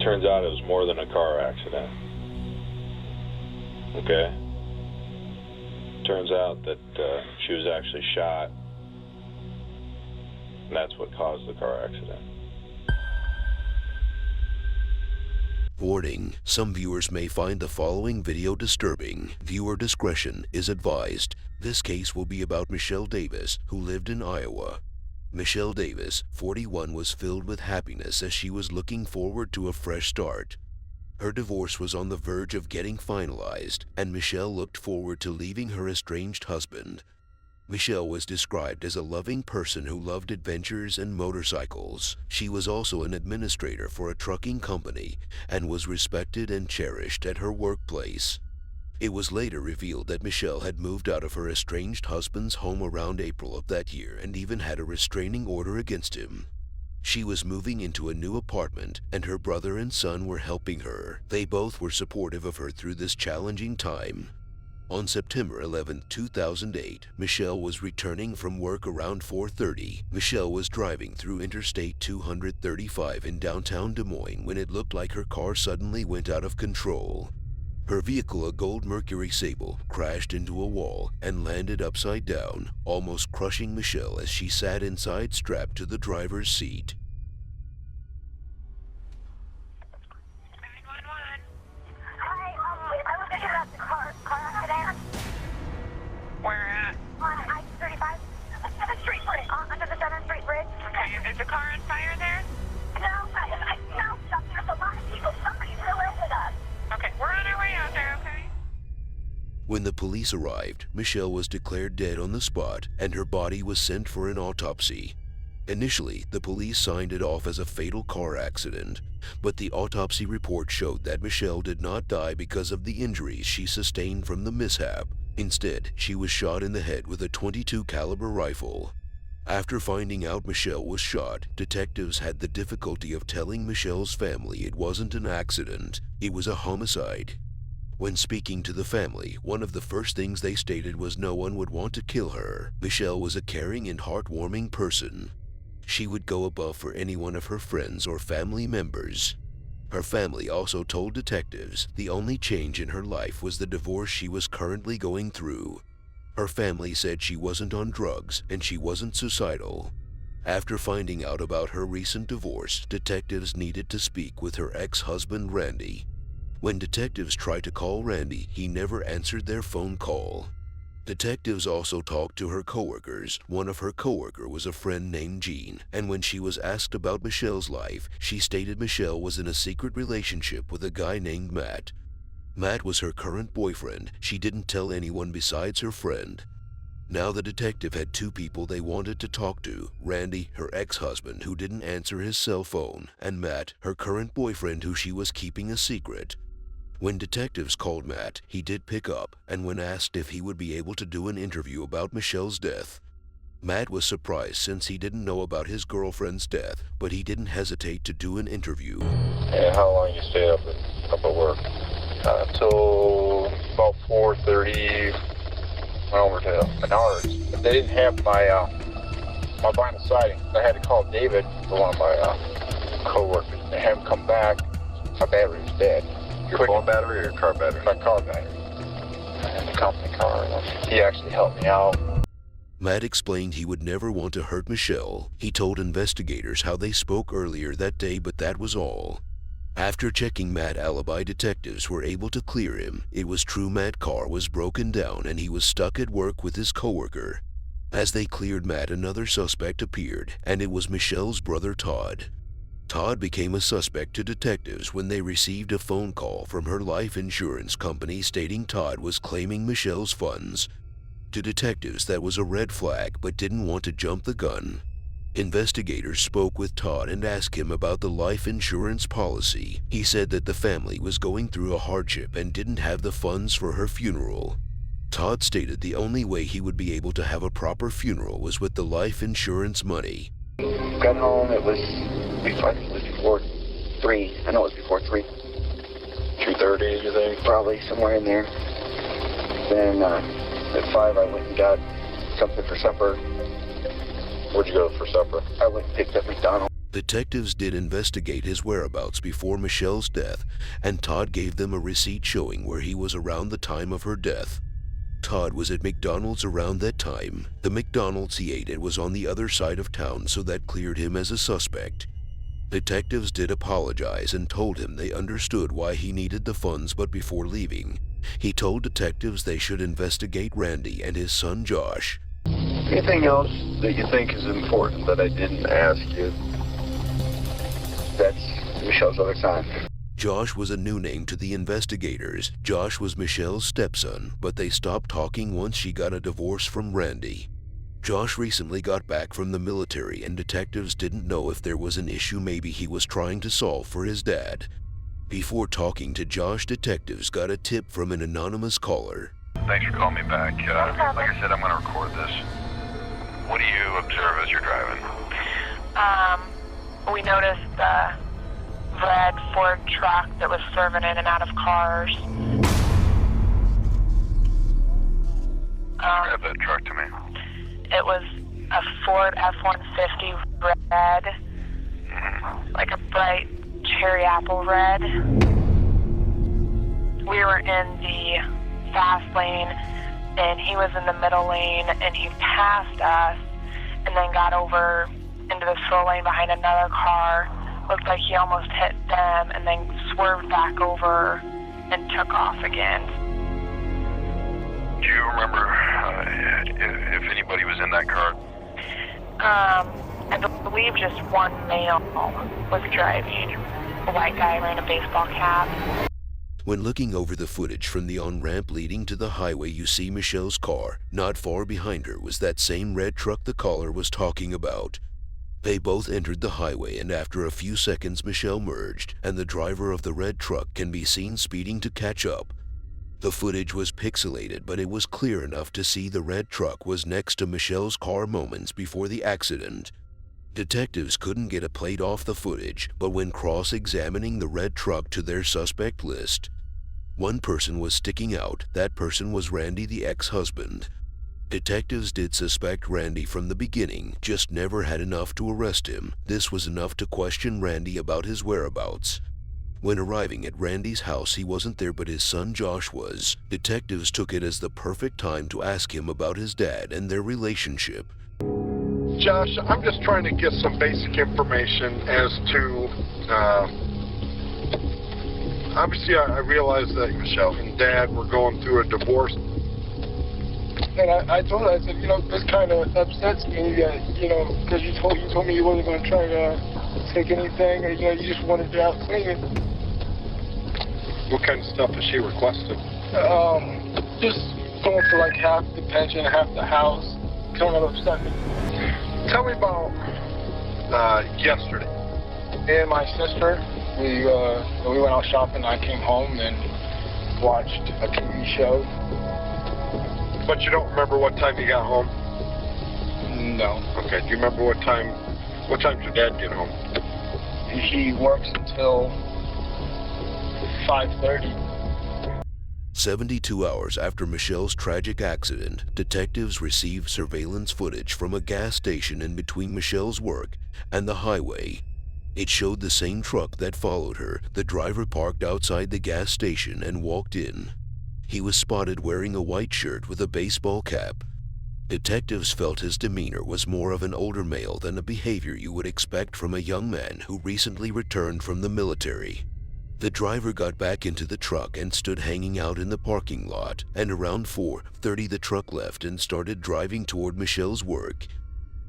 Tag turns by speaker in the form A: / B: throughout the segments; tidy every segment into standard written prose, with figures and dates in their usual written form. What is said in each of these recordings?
A: Turns out it was more than a car accident. Okay? Turns out that she was actually shot, and that's what caused the car accident.
B: Warning: some viewers may find the following video disturbing. Viewer discretion is advised. This case will be about Michele Davis, who lived in Iowa. Michele Davis, 41, was filled with happiness as she was looking forward to a fresh start. Her divorce was on the verge of getting finalized, and Michele looked forward to leaving her estranged husband. Michele was described as a loving person who loved adventures and motorcycles. She was also an administrator for a trucking company and was respected and cherished at her workplace. It was later revealed that Michele had moved out of her estranged husband's home around April of that year and even had a restraining order against him. She was moving into a new apartment, and her brother and son were helping her. They both were supportive of her through this challenging time. On September 11, 2008, Michele was returning from work around 4:30. Michele was driving through Interstate 235 in downtown Des Moines when it looked like her car suddenly went out of control. Her vehicle, a gold Mercury Sable, crashed into a wall and landed upside down, almost crushing Michele as she sat inside strapped to the driver's seat.
C: 911. Hi, I was thinking about the car accident.
D: Where at?
C: On I-35, 7th Street Bridge. Under the 7th Street Bridge.
D: Okay, is the car on fire there?
C: No, I know something. There's a lot of people. Somebody's arrested us.
D: Okay, we're on our way out there, okay?
B: When the police arrived, Michele was declared dead on the spot, and her body was sent for an autopsy. Initially, the police signed it off as a fatal car accident, but the autopsy report showed that Michele did not die because of the injuries she sustained from the mishap. Instead, she was shot in the head with a .22 caliber rifle. After finding out Michele was shot, detectives had the difficulty of telling Michele's family it wasn't an accident, it was a homicide. When speaking to the family, one of the first things they stated was no one would want to kill her. Michele was a caring and heartwarming person. She would go above for any one of her friends or family members. Her family also told detectives the only change in her life was the divorce she was currently going through. Her family said she wasn't on drugs and she wasn't suicidal. After finding out about her recent divorce, detectives needed to speak with her ex-husband Randy. When detectives tried to call Randy, he never answered their phone call. Detectives also talked to her coworkers. One of her coworkers was a friend named Jean, and when she was asked about Michele's life, she stated Michele was in a secret relationship with a guy named Matt. Matt was her current boyfriend. She didn't tell anyone besides her friend. Now the detective had two people they wanted to talk to: Randy, her ex-husband, who didn't answer his cell phone, and Matt, her current boyfriend, who she was keeping a secret. When detectives called Matt, he did pick up, and when asked if he would be able to do an interview about Michele's death, Matt was surprised since he didn't know about his girlfriend's death, but he didn't hesitate to do an interview.
A: And how long you stay up at work?
E: Till about 4:30, went over to Menards. They didn't have my vinyl siding. I had to call David, for one of my co-workers, and have him come back. My battery was dead.
A: Your phone battery or your car battery?
E: My car battery. And the company car. He actually helped me out.
B: Matt explained he would never want to hurt Michele. He told investigators how they spoke earlier that day, but that was all. After checking Matt, alibi detectives were able to clear him. It was true Matt's car was broken down and he was stuck at work with his coworker. As they cleared Matt, another suspect appeared, and it was Michele's brother Todd. Todd became a suspect to detectives when they received a phone call from her life insurance company stating Todd was claiming Michele's funds. To detectives, that was a red flag, but didn't want to jump the gun. Investigators spoke with Todd and asked him about the life insurance policy. He said that the family was going through a hardship and didn't have the funds for her funeral. Todd stated the only way he would be able to have a proper funeral was with the life insurance money.
F: Got home, I think it was before 3. I know it was before 3.
E: 2:30, you think?
F: Probably somewhere in there. Then at 5 I went and got something for supper.
E: Where'd you go for supper?
F: I went and picked up McDonald's.
B: Detectives did investigate his whereabouts before Michelle's death, and Todd gave them a receipt showing where he was around the time of her death. Todd was at McDonald's around that time. The McDonald's he ate at was on the other side of town, so that cleared him as a suspect. Detectives did apologize and told him they understood why he needed the funds, but before leaving, he told detectives they should investigate Randy and his son Josh.
G: Anything else that you think is important that I didn't ask you?
F: That's Michelle's other son.
B: Josh was a new name to the investigators. Josh was Michelle's stepson, but they stopped talking once she got a divorce from Randy. Josh recently got back from the military, and detectives didn't know if there was an issue maybe he was trying to solve for his dad. Before talking to Josh, detectives got a tip from an anonymous caller.
H: Thanks for calling me back. Like I said, I'm going to record this. What do you observe as you're driving?
D: We noticed the red Ford truck that was swerving in and out of cars.
H: Describe that truck to me.
D: It was a Ford F-150 red, like a bright cherry apple red. We were in the fast lane, and he was in the middle lane, and he passed us, and then got over into the slow lane behind another car. Looked like he almost hit them, and then swerved back over and took off again.
H: Do you remember if anybody was in that car?
D: I believe just one male was driving. A white guy wearing a baseball cap.
B: When looking over the footage from the on-ramp leading to the highway, you see Michelle's car. Not far behind her was that same red truck the caller was talking about. They both entered the highway, and after a few seconds Michelle merged, and the driver of the red truck can be seen speeding to catch up. The footage was pixelated, but it was clear enough to see the red truck was next to Michelle's car moments before the accident. Detectives couldn't get a plate off the footage, but when cross-examining the red truck to their suspect list, one person was sticking out. That person was Randy, the ex-husband. Detectives did suspect Randy from the beginning, just never had enough to arrest him. This was enough to question Randy about his whereabouts. When arriving at Randy's house, he wasn't there, but his son Josh was. Detectives took it as the perfect time to ask him about his dad and their relationship.
I: Josh, I'm just trying to get some basic information as to, obviously I realize that Michelle and Dad were going through a divorce. And I told her, I said, this kind of upsets me, because you told me you wasn't going to try to take anything, or, you just wanted to out clean. What kind of stuff has she requested? Just going for like half the pension, half the house. Kind of upset me. Tell me about yesterday. Me and my sister, we went out shopping. I came home and watched a TV show. But you don't remember what time you got home? No. Okay. Do you remember what time did your dad get home? He works until 5:30.
B: 72 hours after Michelle's tragic accident, detectives received surveillance footage from a gas station in between Michelle's work and the highway. It showed the same truck that followed her. The driver parked outside the gas station and walked in. He was spotted wearing a white shirt with a baseball cap. Detectives felt his demeanor was more of an older male than the behavior you would expect from a young man who recently returned from the military. The driver got back into the truck and stood hanging out in the parking lot, and around 4:30 the truck left and started driving toward Michelle's work.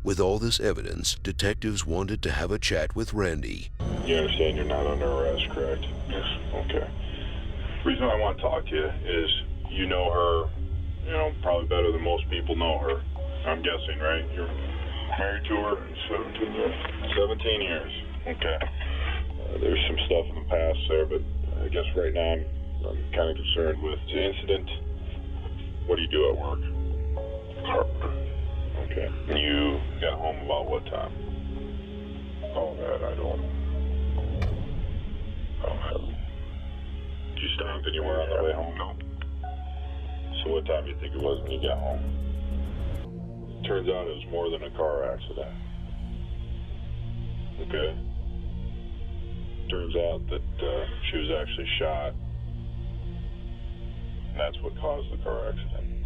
B: With all this evidence, detectives wanted to have a chat with Randy.
A: You understand you're not under arrest, correct? Yes. Okay. The reason I want to talk to you is you know her, probably better than most people know her. I'm guessing, right? You're married to her 17 years. 17 years. Okay. There's some stuff in the past there, but I guess right now I'm kind of concerned with the incident. What do you do at work? Okay. And you got home about what time? Oh, that I don't have. Did you stop anywhere on the way home? No. So what time do you think it was when you got home? Turns out it was more than a car accident. Okay. Turns out that she was actually shot. And that's what caused the car accident.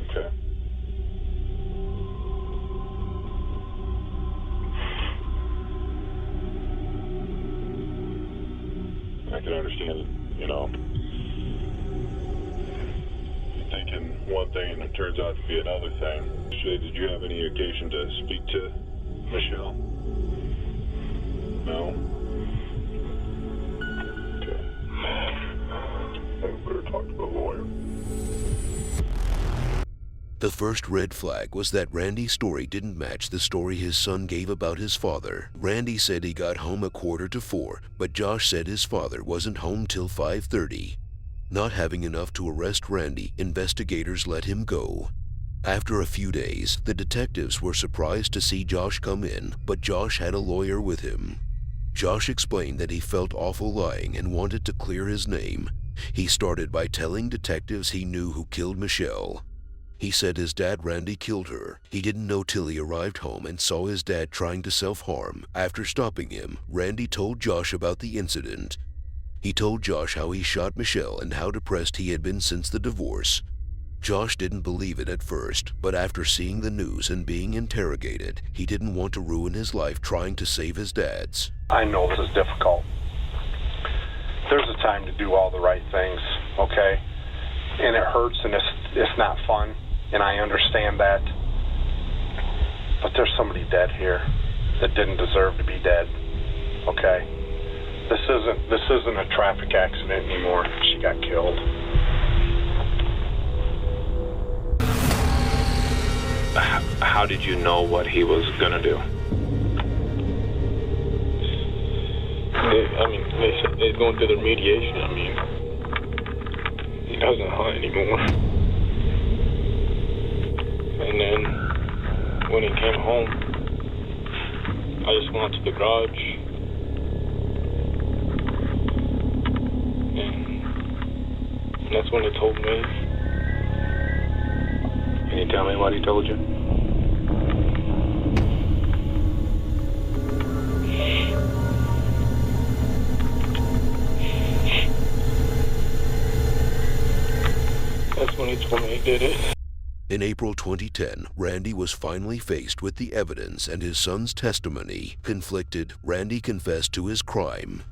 A: Okay. I can understand, you know, thinking one thing and it turns out to be another thing. Did you have any occasion to speak to Michele? No? Okay. I better talk to the lawyer.
B: The first red flag was that Randy's story didn't match the story his son gave about his father. Randy said he got home 3:45, but Josh said his father wasn't home till 5:30. Not having enough to arrest Randy, investigators let him go. After a few days, the detectives were surprised to see Josh come in, but Josh had a lawyer with him. Josh explained that he felt awful lying and wanted to clear his name. He started by telling detectives he knew who killed Michele. He said his dad Randy killed her. He didn't know till he arrived home and saw his dad trying to self-harm. After stopping him, Randy told Josh about the incident. He told Josh how he shot Michele and how depressed he had been since the divorce. Josh didn't believe it at first, but after seeing the news and being interrogated, he didn't want to ruin his life trying to save his dad's.
J: I know this is difficult. There's a time to do all the right things, okay? And it hurts and it's not fun, and I understand that. But there's somebody dead here that didn't deserve to be dead, okay? This isn't a traffic accident anymore. She got killed.
K: How did you know what he was gonna do?
L: They said they're going through the mediation. He doesn't hunt anymore. And then when he came home, I just went out to the garage. And that's when he told me.
K: Can you tell me what he told you?
L: That's when he told me he did it.
B: In April 2010, Randy was finally faced with the evidence and his son's testimony. Conflicted, Randy confessed to his crime.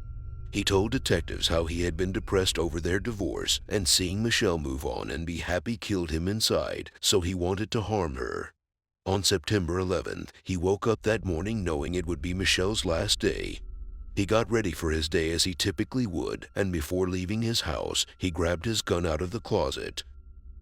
B: He told detectives how he had been depressed over their divorce and seeing Michele move on and be happy killed him inside, so he wanted to harm her. On September 11th, he woke up that morning knowing it would be Michele's last day. He got ready for his day as he typically would, and before leaving his house, he grabbed his gun out of the closet.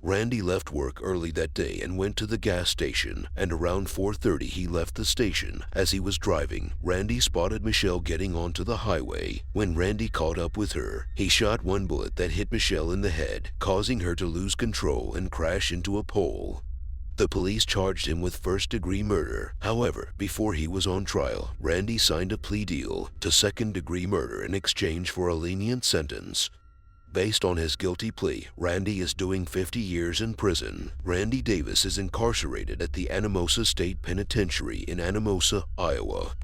B: Randy left work early that day and went to the gas station, and around 4:30 he left the station. As he was driving, Randy spotted Michele getting onto the highway. When Randy caught up with her, he shot one bullet that hit Michele in the head, causing her to lose control and crash into a pole. The police charged him with first-degree murder. However, before he was on trial, Randy signed a plea deal to second-degree murder in exchange for a lenient sentence. Based on his guilty plea, Randy is doing 50 years in prison. Randy Davis is incarcerated at the Anamosa State Penitentiary in Anamosa, Iowa.